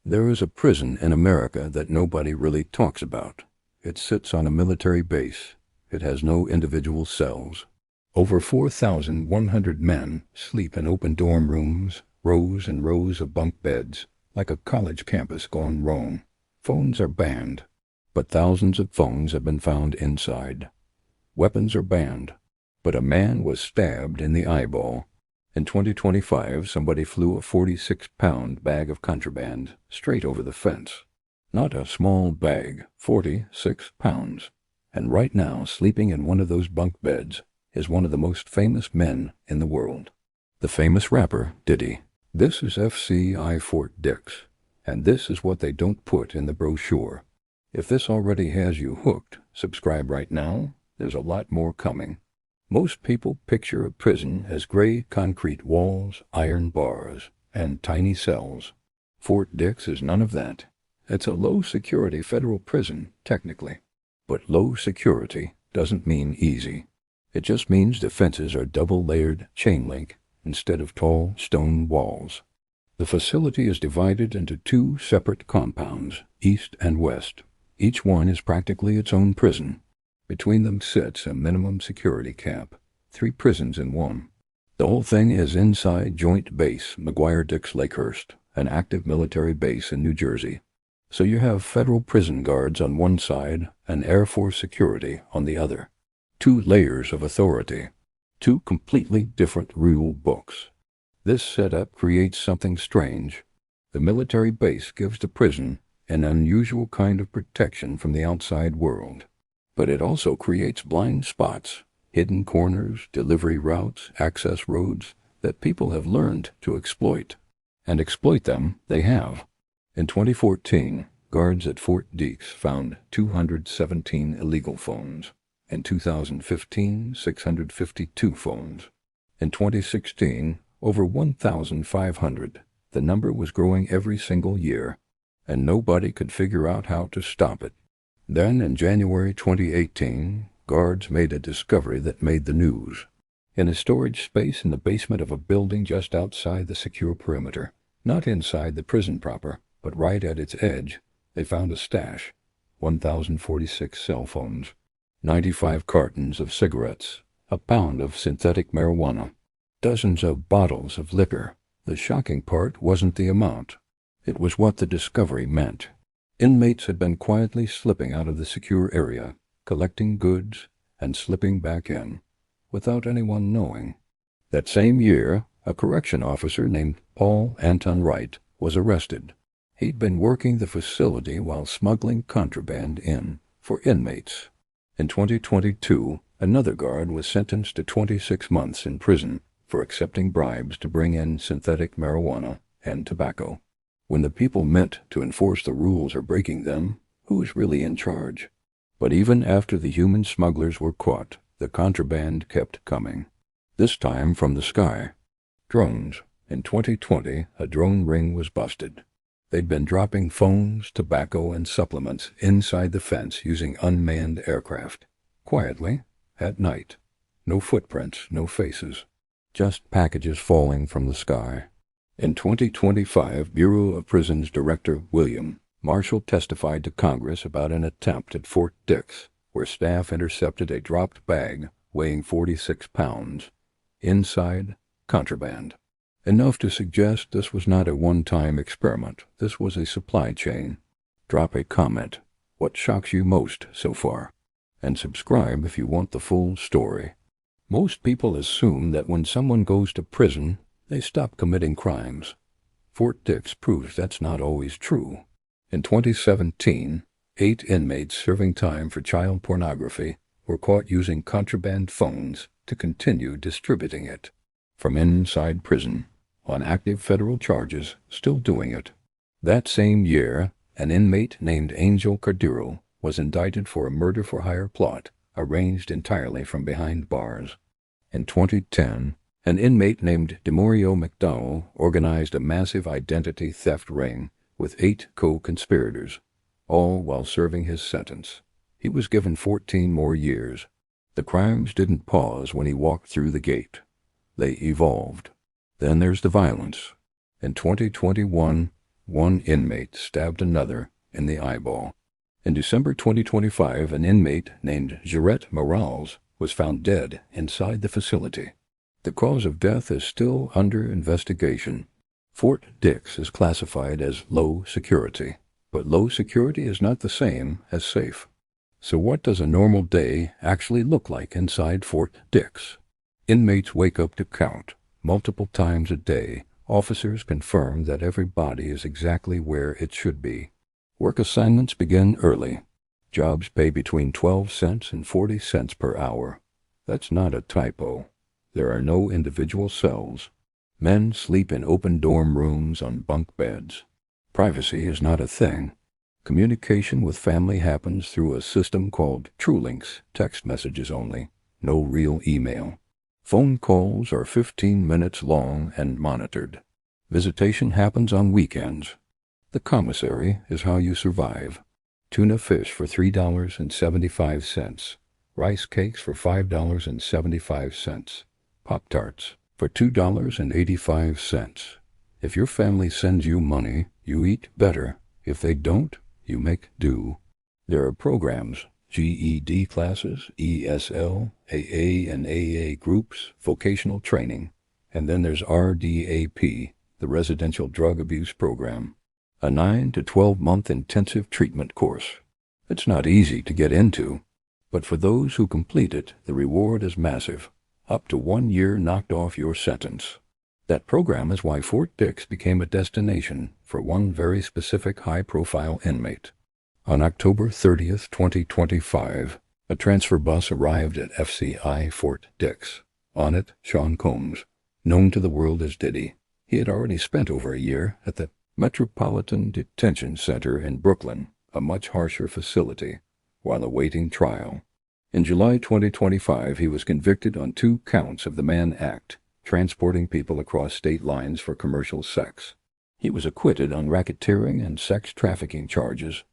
There is a prison in America that nobody really talks about. It sits on a military base. It has no individual cells. Over 4,100 men sleep in open dorm rooms, rows and rows of bunk beds, like a college campus gone wrong. Phones are banned, but thousands of phones have been found inside. Weapons are banned, but a man was stabbed in the eyeball. In 2025, somebody flew a 46-pound bag of contraband straight over the fence. Not a small bag, 46 pounds. And right now, sleeping in one of those bunk beds is one of the most famous men in the world. The famous rapper, Diddy. This is FCI Fort Dix, and this is what they don't put in the brochure. If this already has you hooked, subscribe right now. There's a lot more coming. Most people picture a prison as gray concrete walls, iron bars, and tiny cells. Fort Dix is none of that. It's a low-security federal prison, technically. But low security doesn't mean easy. It just means the fences are double-layered chain link instead of tall stone walls. The facility is divided into two separate compounds, east and west. Each one is practically its own prison. Between them sits a minimum security camp, 3 prisons in one. The whole thing is inside Joint Base McGuire-Dix-Lakehurst, an active military base in New Jersey. So you have federal prison guards on one side and Air Force security on the other. 2 layers of authority. 2 completely different rule books. This setup creates something strange. The military base gives the prison an unusual kind of protection from the outside world. But it also creates blind spots, hidden corners, delivery routes, access roads that people have learned to exploit. And exploit them they have. In 2014, guards at Fort Dix found 217 illegal phones. In 2015, 652 phones. In 2016, over 1,500. The number was growing every single year, and nobody could figure out how to stop it. Then, in January 2018, guards made a discovery that made the news. In a storage space in the basement of a building just outside the secure perimeter, not inside the prison proper, but right at its edge, they found a stash, 1,046 cell phones, 95 cartons of cigarettes, a pound of synthetic marijuana, dozens of bottles of liquor. The shocking part wasn't the amount. It was what the discovery meant. Inmates had been quietly slipping out of the secure area, collecting goods, and slipping back in, without anyone knowing. That same year, a correction officer named Paul Anton Wright was arrested. He'd been working the facility while smuggling contraband in for inmates. In 2022, another guard was sentenced to 26 months in prison for accepting bribes to bring in synthetic marijuana and tobacco. When the people meant to enforce the rules are breaking them, who's really in charge? But even after the human smugglers were caught, the contraband kept coming. This time from the sky. Drones. In 2020, a drone ring was busted. They'd been dropping phones, tobacco, and supplements inside the fence using unmanned aircraft. Quietly, at night. No footprints, no faces. Just packages falling from the sky. In 2025, Bureau of Prisons Director William Marshall testified to Congress about an attempt at Fort Dix, where staff intercepted a dropped bag weighing 46 pounds. Inside, contraband. Enough to suggest this was not a one-time experiment. This was a supply chain. Drop a comment. What shocks you most so far? And subscribe if you want the full story. Most people assume that when someone goes to prison, they stop committing crimes. Fort Dix proves that's not always true. In 2017, 8 inmates serving time for child pornography were caught using contraband phones to continue distributing it. From inside prison, on active federal charges, still doing it. That same year, an inmate named Angel Cardero was indicted for a murder-for-hire plot arranged entirely from behind bars. In 2010, an inmate named DeMario McDowell organized a massive identity theft ring with 8 co-conspirators, all while serving his sentence. He was given 14 more years. The crimes didn't pause when he walked through the gate. They evolved. Then there's the violence. In 2021, one inmate stabbed another in the eyeball. In December 2025, an inmate named Jarrett Morales was found dead inside the facility. The cause of death is still under investigation. Fort Dix is classified as low security, but low security is not the same as safe. So what does a normal day actually look like inside Fort Dix? Inmates wake up to count. Multiple times a day, officers confirm that every body is exactly where it should be. Work assignments begin early. Jobs pay between 12 cents and 40 cents per hour. That's not a typo. There are no individual cells. Men sleep in open dorm rooms on bunk beds. Privacy is not a thing. Communication with family happens through a system called TrueLinks, text messages only, no real email. Phone calls are 15 minutes long and monitored. Visitation happens on weekends. The commissary is how you survive. Tuna fish for $3.75. Rice cakes for $5.75. Pop-Tarts for $2.85. If your family sends you money, you eat better. If they don't, you make do. There are programs, GED classes, ESL, AA and AA groups, vocational training. And then there's RDAP, the Residential Drug Abuse Program, a 9 to 12-month intensive treatment course. It's not easy to get into, but for those who complete it, the reward is massive. Up to 1 year knocked off your sentence. That program is why Fort Dix became a destination for one very specific high-profile inmate. On October 30th, 2025, a transfer bus arrived at FCI Fort Dix. On it, Sean Combs, known to the world as Diddy. He had already spent over a year at the Metropolitan Detention Center in Brooklyn, a much harsher facility, while awaiting trial. In July 2025, he was convicted on 2 counts of the Mann Act, transporting people across state lines for commercial sex. He was acquitted on racketeering and sex trafficking charges.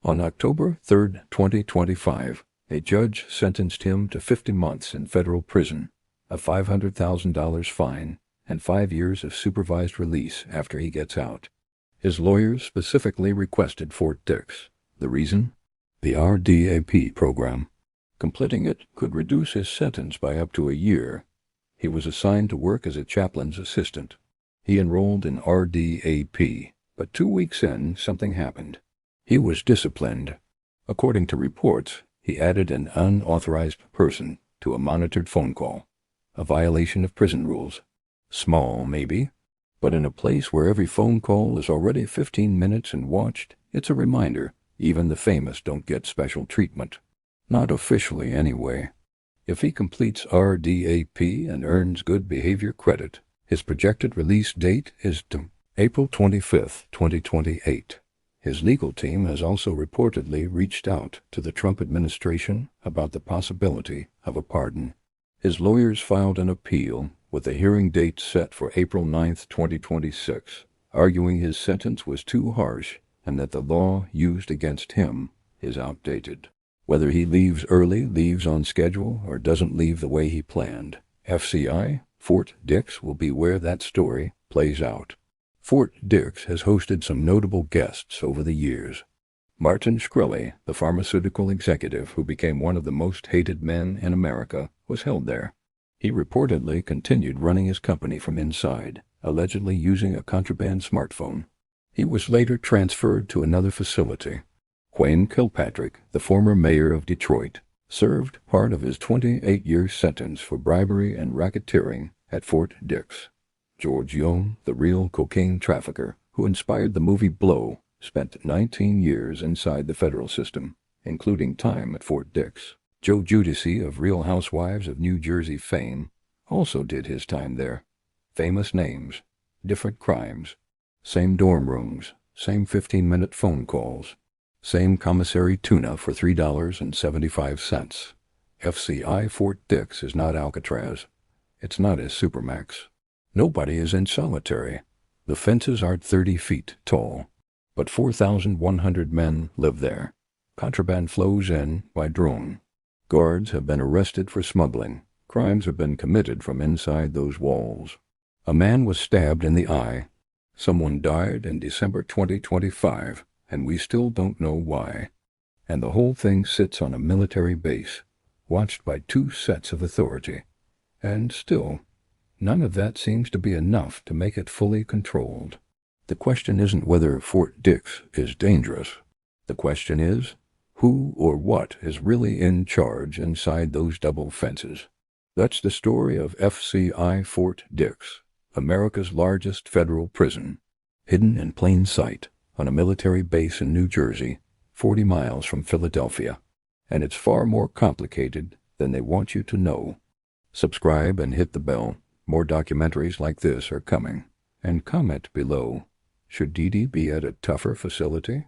On October 3, 2025, a judge sentenced him to 50 months in federal prison, a $500,000 fine, and 5 years of supervised release after he gets out. His lawyers specifically requested Fort Dix. The reason? The RDAP program. Completing it could reduce his sentence by up to a year. He was assigned to work as a chaplain's assistant. He enrolled in RDAP, but 2 weeks in, something happened. He was disciplined. According to reports, he added an unauthorized person to a monitored phone call, a violation of prison rules. Small, maybe, but in a place where every phone call is already 15 minutes and watched, it's a reminder even the famous don't get special treatment. Not officially, anyway. If he completes RDAP and earns good behavior credit, his projected release date is April 25, 2028. His legal team has also reportedly reached out to the Trump administration about the possibility of a pardon. His lawyers filed an appeal with a hearing date set for April 9, 2026, arguing his sentence was too harsh and that the law used against him is outdated. Whether he leaves early, leaves on schedule, or doesn't leave the way he planned, FCI Fort Dix will be where that story plays out. Fort Dix has hosted some notable guests over the years. Martin Shkreli, the pharmaceutical executive who became one of the most hated men in America, was held there. He reportedly continued running his company from inside, allegedly using a contraband smartphone. He was later transferred to another facility. Wayne Kilpatrick, the former mayor of Detroit, served part of his 28-year sentence for bribery and racketeering at Fort Dix. George Young, the real cocaine trafficker who inspired the movie Blow, spent 19 years inside the federal system, including time at Fort Dix. Joe Giudice of Real Housewives of New Jersey fame also did his time there. Famous names, different crimes, same dorm rooms, same 15-minute phone calls, same commissary tuna for $3.75. FCI Fort Dix is not Alcatraz. It's not his Supermax. Nobody is in solitary. The fences aren't 30 feet tall, but 4,100 men live there. Contraband flows in by drone. Guards have been arrested for smuggling. Crimes have been committed from inside those walls. A man was stabbed in the eye. Someone died in December 2025, and we still don't know why. And the whole thing sits on a military base, watched by two sets of authority. And still, none of that seems to be enough to make it fully controlled. The question isn't whether Fort Dix is dangerous. The question is, who or what is really in charge inside those double fences? That's the story of FCI Fort Dix, America's largest federal prison, hidden in plain sight on a military base in New Jersey, 40 miles from Philadelphia. And it's far more complicated than they want you to know. Subscribe and hit the bell. More documentaries like this are coming. And comment below, should Diddy be at a tougher facility?